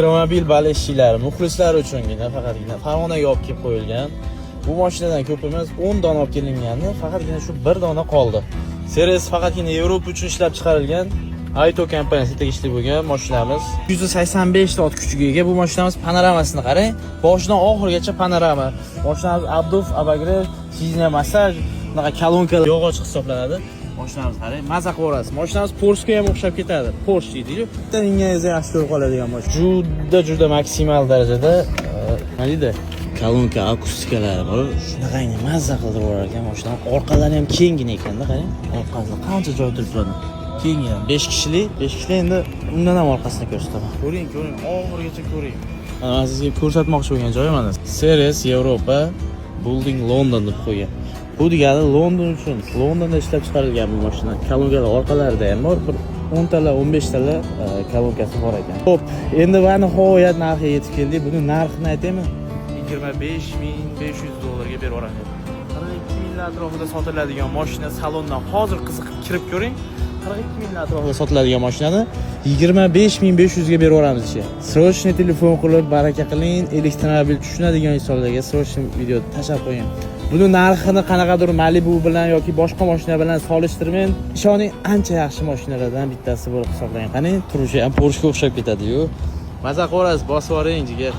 Elektromobil baleshchilari, muxlislar uchungina faqatgina Farg'onaga olib kelib qo'yilgan. Bu mashinadan ko'p emas, 10 dona olib kelingandi, faqatgina shu 1 dona qoldi. Series faqatgina Yevropa uchun ishlab chiqarilgan. Ayto kompaniyasi tegishli bo'lgan mashinamiz. 185 ot kuchiga ega. Bu mashinamiz panoramasini qarang. Boshidan oxirigacha panorama. Mashinamiz abduf, abagrev, sizne massaj, bunaqa kolonka yog'och hisoblanadi. Mashinamiz qarang, maza qilasiz. Mashinamiz Porsche'ga ham o'xshab ketadi. Porsche deydi-ku. Bitta mingangizni yaxshi ko'rib qoladigan mashina. Juda maksimal darajada nima deydi? Kolonka akustikalari bor. Shunaqangi mazza qildirib yurar ekan mashina. Orqalari ham kengina ekanda, qarang. Orqasida qancha joy turibdi. Keng ham 5 kishilik endi undan ham orqasini ko'rsataman. Ko'ring, oxirigacha ko'ring. Mana sizga ko'rsatmoqchi bo'lgan joyi mana. Series Yevropa Building London deb qo'ygan. Bu degani London uchun, Londonda ishlab chiqarilgan bu mashina. Kolonkalar orqalarida ham bor, bir 10 tala, 15 tala kolonkasi bor ekan. Xo'p, endi va nihoyat narxiga yetib keldik. Buni narxini aytaymi? 25.500 dollarga berib yuboradi. 42 ming atrofida sotiladigan mashina salondan hozir qiziqib kirib ko'ring. 42 ming atrofida sotiladigan mashinani 25.500 ga berib yuboramiz ichi. Srochniy telefon qilib baraka qiling, elektromobil tushunadigan insonlarga srochniy video tashab qo'ying. Buni narxini qanaqadir Malibu bilan yoki boshqa mashina bilan solishtirmang. Ishoning, ancha yaxshi mashinalardan bittasi bo'lib hisoblangan. Qani, turishi ham Porsche'ga o'xshab ketadi-yu. Maza qilasiz, bosib yuboring jigar.